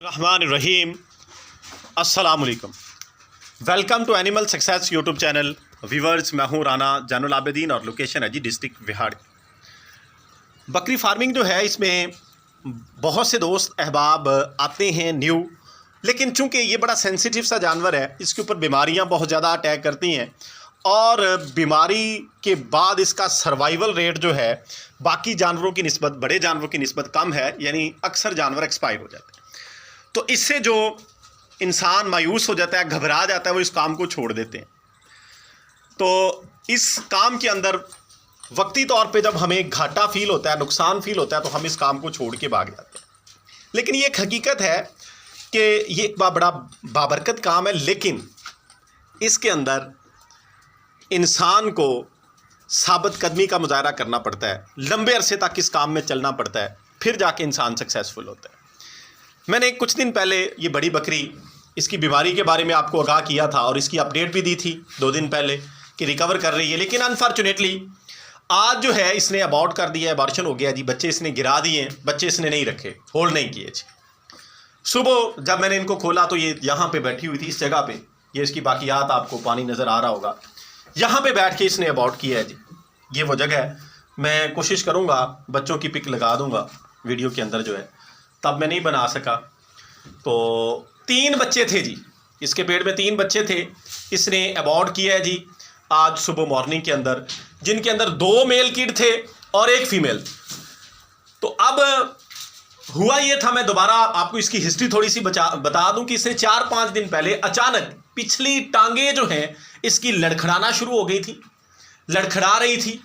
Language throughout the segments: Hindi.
रहमान रहीम। अस्सलाम वालेकुम। Welcome to animal success YouTube channel. Viewers, मैं हूं राना जैनुल आबिदीन और लोकेशन है जी डिस्ट्रिक्ट विहाड़। बकरी फार्मिंग जो है इसमें बहुत से दोस्त अहबाब आते हैं न्यू, लेकिन चूंकि ये बड़ा सेंसिटिव सा जानवर है, इसके ऊपर बीमारियां बहुत ज़्यादा अटैक करती हैं और बीमारी के बाद इसका सर्वाइवल रेट जो है बाकी जानवरों की निस्बत, बड़े जानवरों की निस्बत कम है, यानी अक्सर जानवर एक्सपायर हो जाते हैं। तो इससे जो इंसान मायूस हो जाता है, घबरा जाता है, वो इस काम को छोड़ देते हैं। तो इस काम के अंदर वक्ती तौर पे जब हमें घाटा फील होता है, नुकसान फील होता है, तो हम इस काम को छोड़ के भाग जाते हैं। लेकिन ये एक हकीकत है कि ये एक बड़ा बाबरकत काम है, लेकिन इसके अंदर इंसान को साबित कदमी का मुजाहरा करना पड़ता है, लंबे अरसे तक इस काम में चलना पड़ता है, फिर जाके इंसान सक्सेसफुल होता है। मैंने कुछ दिन पहले ये बड़ी बकरी, इसकी बीमारी के बारे में आपको आगाह किया था और इसकी अपडेट भी दी थी 2 दिन पहले कि रिकवर कर रही है, लेकिन अनफॉर्चुनेटली आज जो है इसने अबॉर्ट कर दिया है, अबॉर्शन हो गया जी। बच्चे इसने गिरा दिए हैं, बच्चे इसने नहीं रखे, होल्ड नहीं किए जी। सुबह जब मैंने इनको खोला तो ये यहाँ पे बैठी हुई थी, इस जगह पे, ये इसकी बाकियात आपको पानी नज़र आ रहा होगा, यहाँ पे बैठ के इसने अबॉर्ट किया है जी। ये वो जगह है, मैं कोशिश करूँगा बच्चों की पिक लगा दूँगा वीडियो के अंदर जो है, तब मैं नहीं बना सका। तो 3 बच्चे थे जी, इसके पेट में 3 बच्चे थे, इसने अबॉर्ट किया है जी आज सुबह मॉर्निंग के अंदर, जिनके अंदर 2 मेल किड थे और 1 फीमेल। तो अब हुआ ये था, मैं दोबारा आपको इसकी हिस्ट्री थोड़ी सी बता दूं कि इसने 4-5 दिन पहले अचानक पिछली टांगे जो हैं इसकी लड़खड़ाना शुरू हो गई थी, लड़खड़ा रही थी।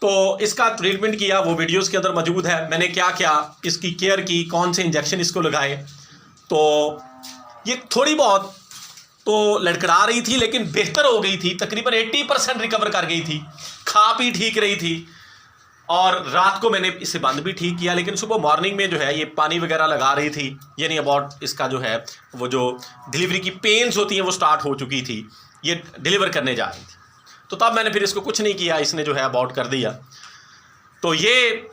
तो इसका ट्रीटमेंट किया, वो वीडियोस के अंदर मौजूद है, मैंने क्या क्या इसकी केयर की, कौन से इंजेक्शन इसको लगाए। तो ये थोड़ी बहुत तो लड़खड़ा रही थी, लेकिन बेहतर हो गई थी, तकरीबन 80% रिकवर कर गई थी, खा पी ठीक रही थी। और रात को मैंने इसे बंद भी ठीक किया, लेकिन सुबह मॉर्निंग में जो है ये पानी वगैरह लगा रही थी, यानी अबाउट इसका जो है वो जो डिलीवरी की पेन्स होती हैं वो स्टार्ट हो चुकी थी, ये डिलीवर करने जा रही थी। तो तब मैंने फिर इसको कुछ नहीं किया, इसने जो है अबॉर्ट कर दिया। तो ये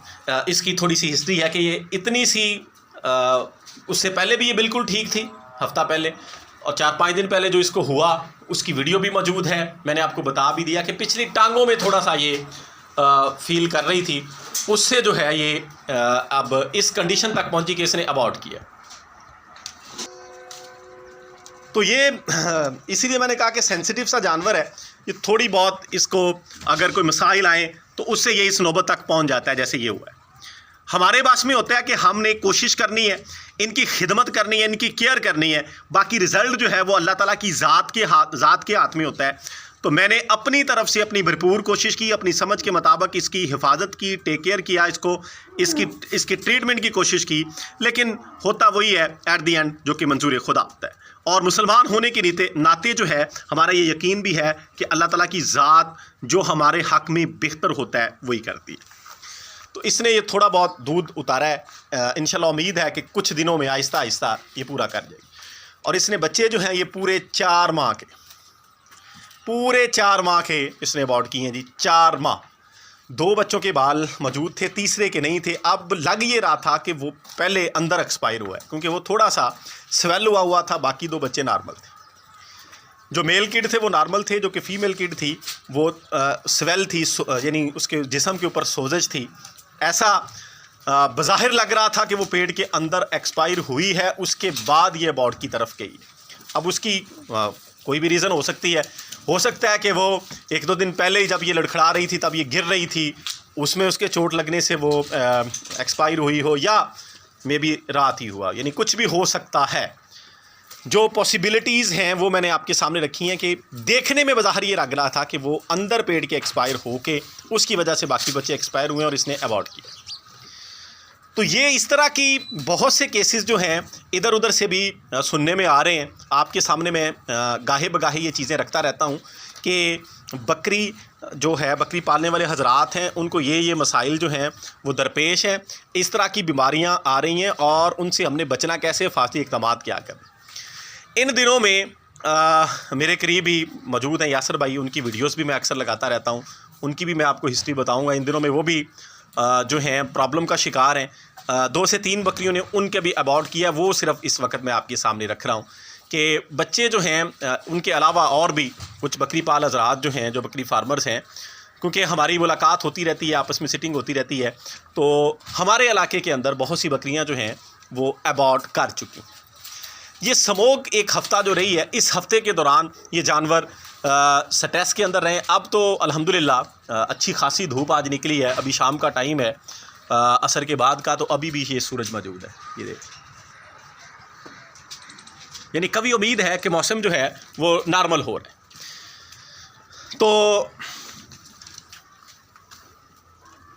इसकी थोड़ी सी हिस्ट्री है कि ये इतनी सी उससे पहले भी ये बिल्कुल ठीक थी, हफ्ता पहले, और 4-5 दिन पहले जो इसको हुआ उसकी वीडियो भी मौजूद है, मैंने आपको बता भी दिया कि पिछली टांगों में थोड़ा सा ये फील कर रही थी, उससे जो है ये अब इस कंडीशन तक पहुंची कि इसने अबॉर्ट किया। तो ये इसीलिए मैंने कहा कि सेंसिटिव सा जानवर है, ये थोड़ी बहुत इसको अगर कोई मसाइल आए तो उससे ये इस नौबत तक पहुंच जाता है, जैसे ये हुआ है। हमारे पास में होता है कि हमने कोशिश करनी है, इनकी खिदमत करनी है, इनकी केयर करनी है, बाकी रिज़ल्ट जो है वो अल्लाह ताला की ज़ात के हाथ में होता है। तो मैंने अपनी तरफ से अपनी भरपूर कोशिश की, अपनी समझ के मुताबिक इसकी हिफाजत की, टेक केयर किया, इसकी ट्रीटमेंट की कोशिश की, लेकिन होता वही है एट दी एंड जो कि मंजूर खुदा होता है। और मुसलमान होने के नाते जो है हमारा ये यकीन भी है कि अल्लाह ताला की ज़ात जो हमारे हक़ में बेहतर होता है वही करती है। तो इसने ये थोड़ा बहुत दूध उतारा है, इंशाल्लाह उम्मीद है कि कुछ दिनों में आहिस्ता आहिस्ता ये पूरा कर जाएगी। और इसने बच्चे जो हैं ये पूरे 4 माह के इसने अबॉर्ट किए हैं जी। 4 माह, 2 बच्चों के बाल मौजूद थे, तीसरे के नहीं थे। अब लग ये रहा था कि वो पहले अंदर एक्सपायर हुआ है, क्योंकि वो थोड़ा सा स्वेल हुआ था, बाकी 2 बच्चे नॉर्मल थे। जो मेल किड थे वो नॉर्मल थे, जो कि फ़ीमेल किड थी वो स्वेल थी, यानी उसके जिस्म के ऊपर सोजश थी। ऐसा बज़ाहिर लग रहा था कि वो पेट के अंदर एक्सपायर हुई है, उसके बाद ये अबॉर्ट की तरफ गई। अब उसकी कोई भी रीज़न हो सकती है, हो सकता है कि वो 1-2 दिन पहले ही जब ये लड़खड़ा रही थी तब ये गिर रही थी, उसमें उसके चोट लगने से वो एक्सपायर हुई हो, या मे बी रात ही हुआ, यानी कुछ भी हो सकता है। जो पॉसिबिलिटीज़ हैं वो मैंने आपके सामने रखी हैं कि देखने में बज़ाहिर ये लग रहा था कि वो अंदर पेट के एक्सपायर हो के उसकी वजह से बाकी बच्चे एक्सपायर हुए और इसने अबॉर्ट किया। तो ये इस तरह की बहुत से केसेस जो हैं इधर उधर से भी सुनने में आ रहे हैं। आपके सामने मैं गाहे बगाहे ये चीज़ें रखता रहता हूँ कि बकरी जो है, बकरी पालने वाले हजरात हैं, उनको ये मसाइल जो हैं वो दरपेश हैं, इस तरह की बीमारियाँ आ रही हैं और उनसे हमने बचना कैसे, हिफाजती इक़दाम क्या करें। इन दिनों में मेरे करीब ही मौजूद हैं यासर भाई, उनकी वीडियोस भी मैं अक्सर लगाता रहता हूँ, उनकी भी मैं आपको हिस्ट्री बताऊँगा। इन दिनों में वो भी जो हैं प्रॉब्लम का शिकार हैं। 2 से 3 बकरियों ने उनके भी अबॉर्ट किया, वो सिर्फ इस वक्त मैं आपके सामने रख रहा हूँ कि बच्चे जो हैं उनके अलावा और भी कुछ बकरी पाल हज़रात जो हैं, जो बकरी फार्मर्स हैं, क्योंकि हमारी मुलाकात होती रहती है, आपस में सिटिंग होती रहती है, तो हमारे इलाके के अंदर बहुत सी बकरियां जो हैं वो अबॉर्ट कर चुकी। ये समोग एक हफ़्ता जो रही है, इस हफ़्ते के दौरान ये जानवर स्ट्रेस के अंदर रहे। अब तो अल्हम्दुलिल्लाह अच्छी खासी धूप आज निकली है, अभी शाम का टाइम है असर के बाद का, तो अभी भी ये सूरज मौजूद है, ये देख, यानी कभी उम्मीद है कि मौसम जो है वो नॉर्मल हो रहा है। तो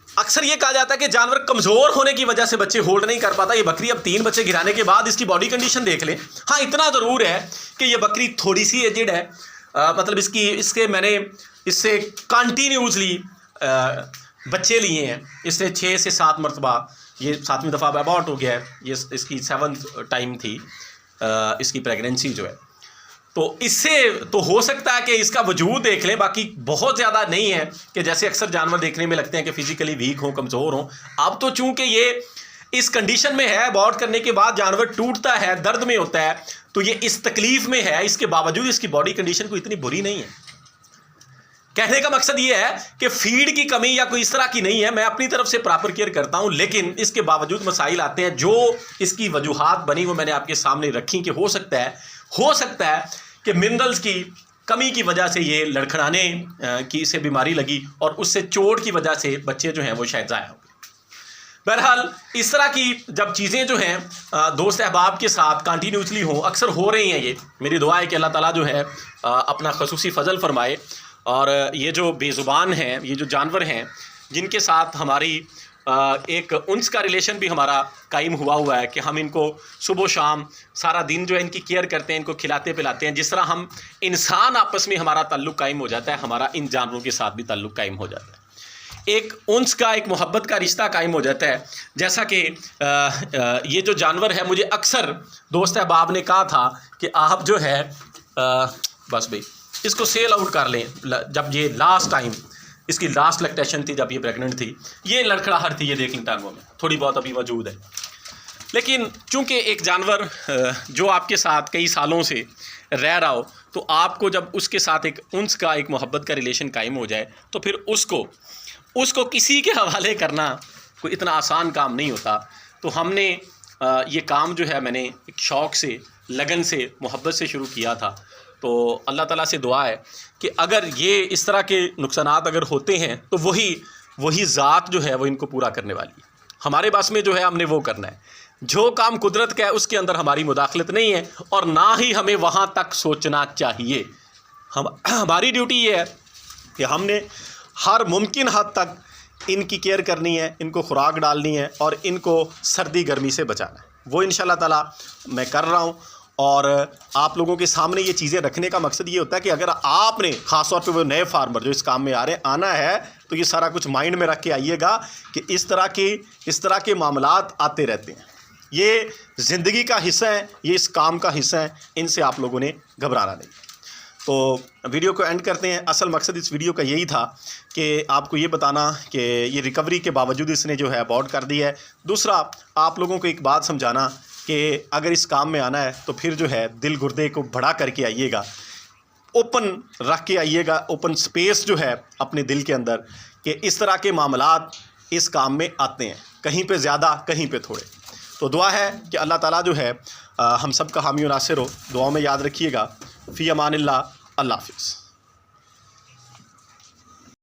अक्सर ये कहा जाता है कि जानवर कमज़ोर होने की वजह से बच्चे होल्ड नहीं कर पाता। ये बकरी अब 3 बच्चे गिराने के बाद इसकी बॉडी कंडीशन देख लें। हाँ, इतना ज़रूर है कि ये बकरी थोड़ी सी एजिड है, मतलब मैंने इससे कंटिन्यूसली बच्चे लिए हैं, इससे 6 से 7 मरतबा, ये 7वीं दफ़ा अबॉर्ट हो गया है, ये इसकी 7th टाइम थी इसकी प्रेगनेंसी जो है। तो इससे तो हो सकता है कि इसका वजूद देख लें, बाकी बहुत ज़्यादा नहीं है कि जैसे अक्सर जानवर देखने में लगते हैं कि फ़िज़िकली वीक हों, कमज़ोर हों। अब तो चूँकि ये इस कंडीशन में है, अबॉर्ट करने के बाद जानवर टूटता है, दर्द में होता है, तो ये इस तकलीफ़ में है, इसके बावजूद इसकी बॉडी कंडीशन कोई इतनी बुरी नहीं है। कहने का मकसद ये है कि फीड की कमी या कोई इस तरह की नहीं है, मैं अपनी तरफ से प्रॉपर केयर करता हूँ, लेकिन इसके बावजूद मसाइल आते हैं। जो इसकी वजूहात बनी वो मैंने आपके सामने रखी कि हो सकता है कि मिनरल्स की कमी की वजह से ये लड़खड़ाने की इसे बीमारी लगी और उससे चोट की वजह से बच्चे जो हैं वो शायद ज़ाया हो गए। बहरहाल इस तरह की जब चीज़ें जो हैं दोस्त अहबाब के साथ कंटिन्यूसली हों, अक्सर हो रही हैं, ये मेरी दुआ है कि अल्लाह ताला जो है अपना खसूसी फ़ज़ल फरमाए। और ये जो बेज़ुबान हैं, ये जो जानवर हैं जिनके साथ हमारी एक उन्स का रिलेशन भी हमारा कायम हुआ है कि हम इनको सुबह शाम सारा दिन जो है इनकी केयर करते हैं, इनको खिलाते पिलाते हैं। जिस तरह हम इंसान आपस में हमारा ताल्लुक़ कायम हो जाता है, हमारा इन जानवरों के साथ भी ताल्लुक़ कायम हो जाता है। एक उन्स का, एक मोहब्बत का रिश्ता कायम हो जाता है। जैसा कि ये जो जानवर है, मुझे अक्सर दोस्त अहबाब ने कहा था कि आप जो है बस भाई इसको सेल आउट कर लें। जब ये लास्ट टाइम इसकी लास्ट लैक्टेशन थी, जब ये प्रेग्नेंट थी, ये लड़खड़ाहट थी, ये देख लें टांगों में थोड़ी बहुत अभी मौजूद है। लेकिन चूंकि एक जानवर जो आपके साथ कई सालों से रह रहा हो, तो आपको जब उसके साथ एक उन्स का, एक मोहब्बत का रिलेशन कायम हो जाए, तो फिर उसको किसी के हवाले करना कोई इतना आसान काम नहीं होता। तो हमने ये काम जो है मैंने एक शौक़ से, लगन से, मोहब्बत से शुरू किया था। तो अल्लाह ताला से दुआ है कि अगर ये इस तरह के नुकसानात अगर होते हैं तो वही ज़ात जो है वो इनको पूरा करने वाली है। हमारे पास में जो है हमने वो करना है। जो काम कुदरत का है उसके अंदर हमारी मुदाखलत नहीं है और ना ही हमें वहाँ तक सोचना चाहिए। हमारी ड्यूटी ये है कि हमने हर मुमकिन हद तक इनकी केयर करनी है, इनको खुराक डालनी है और इनको सर्दी गर्मी से बचाना है। वो इंशाल्लाह ताला मैं कर रहा हूँ। और आप लोगों के सामने ये चीज़ें रखने का मकसद ये होता है कि अगर आपने ख़ास तौर पे वो नए फार्मर जो इस काम में आना है, तो ये सारा कुछ माइंड में रख के आइएगा कि इस तरह के मामलात आते रहते हैं। ये ज़िंदगी का हिस्सा है, ये इस काम का हिस्सा है, इनसे आप लोगों ने घबराना नहीं। तो वीडियो को एंड करते हैं। असल मकसद इस वीडियो का यही था कि आपको ये बताना कि ये रिकवरी के बावजूद इसने जो है अबॉर्ट कर दिया है। दूसरा, आप लोगों को एक बात समझाना कि अगर इस काम में आना है तो फिर जो है दिल गुर्दे को बड़ा करके आइएगा, ओपन रख के आइएगा, ओपन स्पेस जो है अपने दिल के अंदर, कि इस तरह के मामलात इस काम में आते हैं, कहीं पे ज़्यादा कहीं पे थोड़े। तो दुआ है कि अल्लाह ताला जो है हम सब का हामी और नासिर हो। दुआओं में याद रखिएगा। फ़ी अमानिल्लाह। अल्लाह हाफ़िज़।